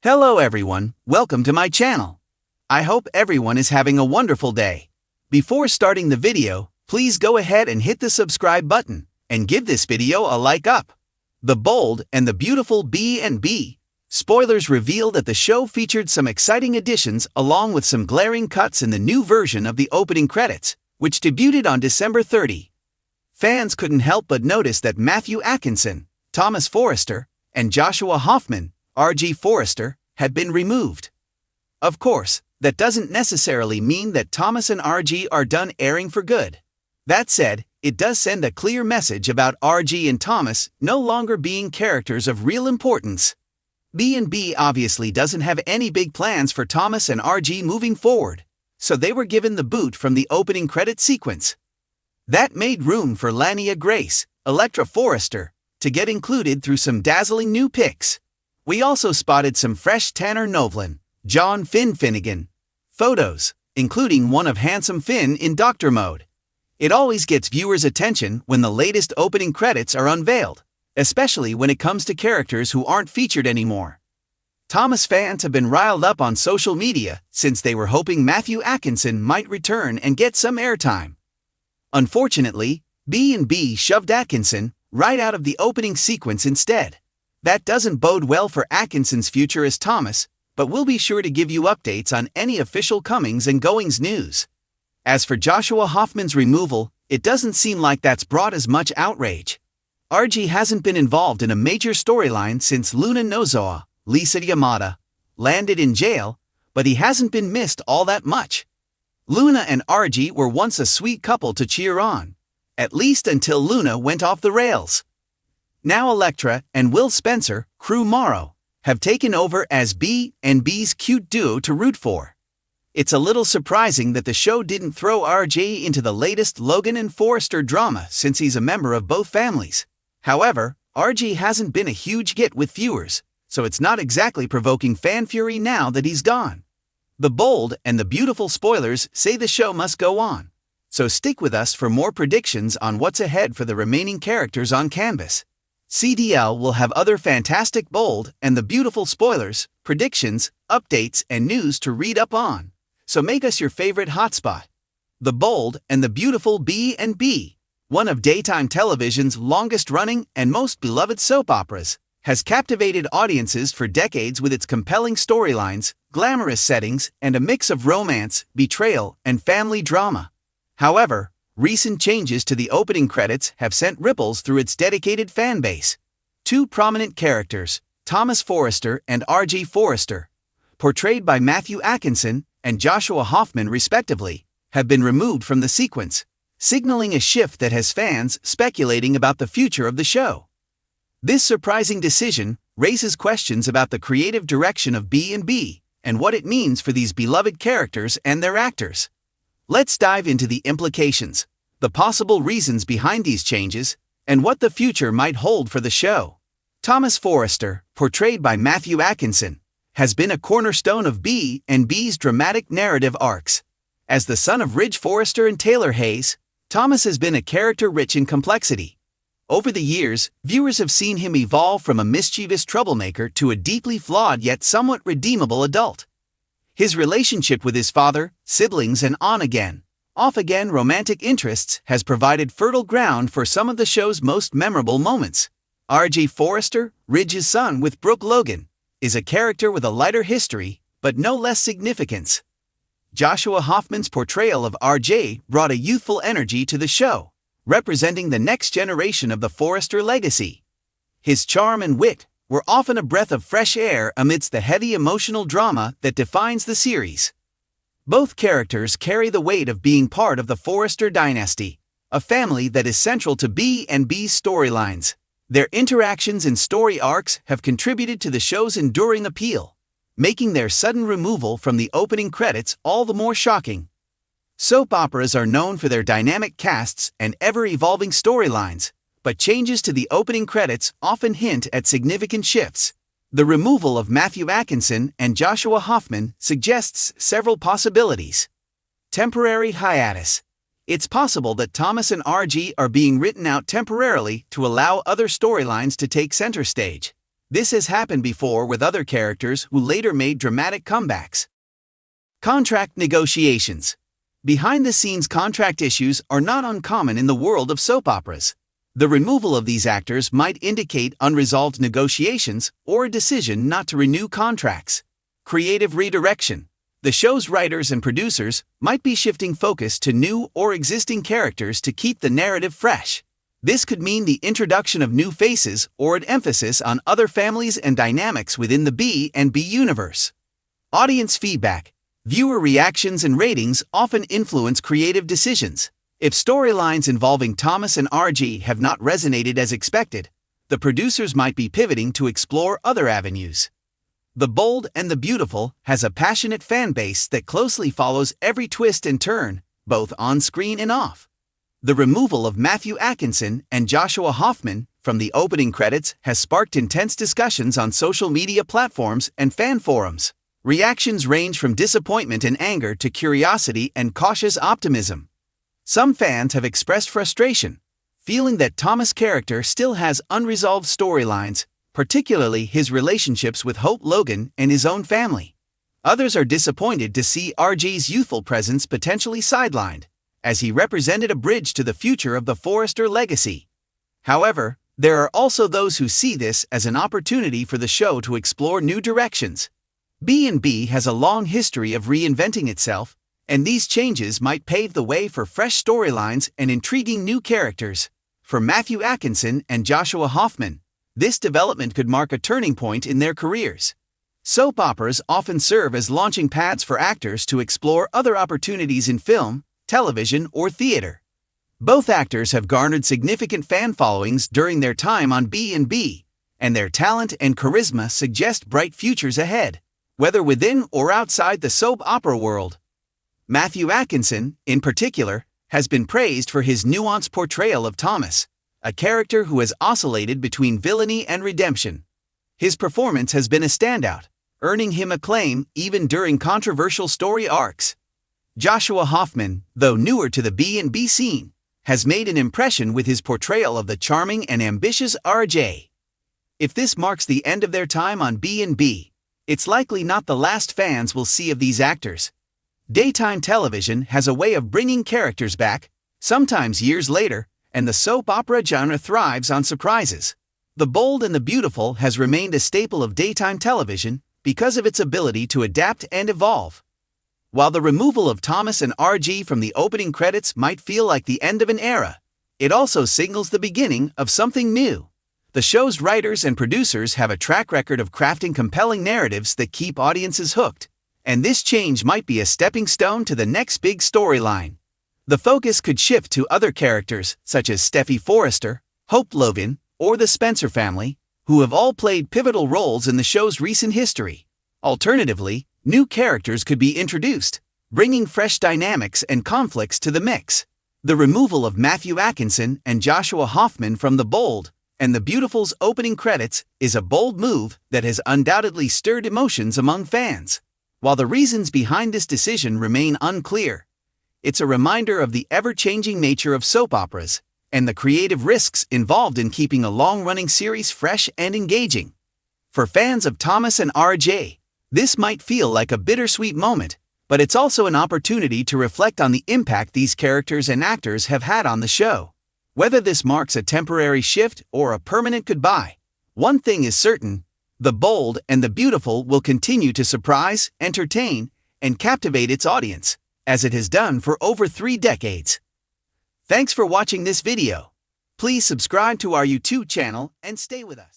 Hello everyone, welcome to my channel. I hope everyone is having a wonderful day. Before starting the video, please go ahead and hit the subscribe button and give this video a like up. The Bold and the Beautiful B&B. Spoilers reveal that the show featured some exciting additions along with some glaring cuts in the new version of the opening credits, which debuted on December 30. Fans couldn't help but notice that Matthew Atkinson, Thomas Forrester, and Joshua Hoffman, R.G. Forrester, had been removed. Of course, that doesn't necessarily mean that Thomas and R.G. are done airing for good. That said, it does send a clear message about R.G. and Thomas no longer being characters of real importance. B&B obviously doesn't have any big plans for Thomas and R.G. moving forward, so they were given the boot from the opening credit sequence. That made room for Lania Grace, Electra Forrester, to get included through some dazzling new picks. We also spotted some fresh Tanner Novlin, John Finn Finnegan photos, including one of handsome Finn in doctor mode. It always gets viewers' attention when the latest opening credits are unveiled, especially when it comes to characters who aren't featured anymore. Thomas fans have been riled up on social media since they were hoping Matthew Atkinson might return and get some airtime. Unfortunately, B&B shoved Atkinson right out of the opening sequence instead. That doesn't bode well for Atkinson's future as Thomas, but we'll be sure to give you updates on any official comings and goings news. As for Joshua Hoffman's removal, it doesn't seem like that's brought as much outrage. RG hasn't been involved in a major storyline since Luna Nozoa, Lisa Yamada, landed in jail, but he hasn't been missed all that much. Luna and RG were once a sweet couple to cheer on, at least until Luna went off the rails. Now Elektra and Will Spencer, Crew Morrow, have taken over as B&B's cute duo to root for. It's a little surprising that the show didn't throw RJ into the latest Logan and Forrester drama since he's a member of both families. However, RJ hasn't been a huge hit with viewers, so it's not exactly provoking fan fury now that he's gone. The Bold and the Beautiful spoilers say the show must go on, so stick with us for more predictions on what's ahead for the remaining characters on canvas. CDL will have other fantastic Bold and the Beautiful spoilers, predictions, updates, and news to read up on, so make us your favorite hotspot. The Bold and the Beautiful B&B, one of daytime television's longest-running and most beloved soap operas, has captivated audiences for decades with its compelling storylines, glamorous settings, and a mix of romance, betrayal, and family drama. However, recent changes to the opening credits have sent ripples through its dedicated fan base. Two prominent characters, Thomas Forrester and R.G. Forrester, portrayed by Matthew Atkinson and Joshua Hoffman respectively, have been removed from the sequence, signaling a shift that has fans speculating about the future of the show. This surprising decision raises questions about the creative direction of B&B and what it means for these beloved characters and their actors. Let's dive into the implications, the possible reasons behind these changes, and what the future might hold for the show. Thomas Forrester, portrayed by Matthew Atkinson, has been a cornerstone of B&B's dramatic narrative arcs. As the son of Ridge Forrester and Taylor Hayes, Thomas has been a character rich in complexity. Over the years, viewers have seen him evolve from a mischievous troublemaker to a deeply flawed yet somewhat redeemable adult. His relationship with his father, siblings, and on-again, off-again romantic interests has provided fertile ground for some of the show's most memorable moments. R.G. Forrester, Ridge's son with Brooke Logan, is a character with a lighter history, but no less significance. Joshua Hoffman's portrayal of R.J. brought a youthful energy to the show, representing the next generation of the Forrester legacy. His charm and wit were often a breath of fresh air amidst the heavy emotional drama that defines the series. Both characters carry the weight of being part of the Forrester dynasty, a family that is central to B&B's storylines. Their interactions and story arcs have contributed to the show's enduring appeal, making their sudden removal from the opening credits all the more shocking. Soap operas are known for their dynamic casts and ever-evolving storylines, but changes to the opening credits often hint at significant shifts. The removal of Matthew Atkinson and Joshua Hoffman suggests several possibilities. Temporary hiatus. It's possible that Thomas and RG are being written out temporarily to allow other storylines to take center stage. This has happened before with other characters who later made dramatic comebacks. Contract negotiations. Behind-the-scenes contract issues are not uncommon in the world of soap operas. The removal of these actors might indicate unresolved negotiations or a decision not to renew contracts. Creative redirection. The show's writers and producers might be shifting focus to new or existing characters to keep the narrative fresh. This could mean the introduction of new faces or an emphasis on other families and dynamics within the B&B universe. Audience feedback. Viewer reactions and ratings often influence creative decisions. If storylines involving Thomas and RG have not resonated as expected, the producers might be pivoting to explore other avenues. The Bold and the Beautiful has a passionate fan base that closely follows every twist and turn, both on screen and off. The removal of Matthew Atkinson and Joshua Hoffman from the opening credits has sparked intense discussions on social media platforms and fan forums. Reactions range from disappointment and anger to curiosity and cautious optimism. Some fans have expressed frustration, feeling that Thomas' character still has unresolved storylines, particularly his relationships with Hope Logan and his own family. Others are disappointed to see RG's youthful presence potentially sidelined, as he represented a bridge to the future of the Forrester legacy. However, there are also those who see this as an opportunity for the show to explore new directions. B&B has a long history of reinventing itself, and these changes might pave the way for fresh storylines and intriguing new characters. For Matthew Atkinson and Joshua Hoffman, this development could mark a turning point in their careers. Soap operas often serve as launching pads for actors to explore other opportunities in film, television, or theater. Both actors have garnered significant fan followings during their time on B&B, and their talent and charisma suggest bright futures ahead, whether within or outside the soap opera world. Matthew Atkinson, in particular, has been praised for his nuanced portrayal of Thomas, a character who has oscillated between villainy and redemption. His performance has been a standout, earning him acclaim even during controversial story arcs. Joshua Hoffman, though newer to the B&B scene, has made an impression with his portrayal of the charming and ambitious RJ. If this marks the end of their time on B&B, it's likely not the last fans will see of these actors. Daytime television has a way of bringing characters back, sometimes years later, and the soap opera genre thrives on surprises. The Bold and the Beautiful has remained a staple of daytime television because of its ability to adapt and evolve. While the removal of Thomas and RG from the opening credits might feel like the end of an era, it also signals the beginning of something new. The show's writers and producers have a track record of crafting compelling narratives that keep audiences hooked, and this change might be a stepping stone to the next big storyline. The focus could shift to other characters such as Steffy Forrester, Hope Logan, or the Spencer family, who have all played pivotal roles in the show's recent history. Alternatively, new characters could be introduced, bringing fresh dynamics and conflicts to the mix. The removal of Matthew Atkinson and Joshua Hoffman from The Bold and the Beautiful's opening credits is a bold move that has undoubtedly stirred emotions among fans. While the reasons behind this decision remain unclear, it's a reminder of the ever-changing nature of soap operas and the creative risks involved in keeping a long-running series fresh and engaging. For fans of Thomas and RJ, this might feel like a bittersweet moment, but it's also an opportunity to reflect on the impact these characters and actors have had on the show. Whether this marks a temporary shift or a permanent goodbye, one thing is certain: The Bold and the Beautiful will continue to surprise, entertain, and captivate its audience, as it has done for over 3 decades. Thanks for watching this video. Please subscribe to our YouTube channel and stay with us.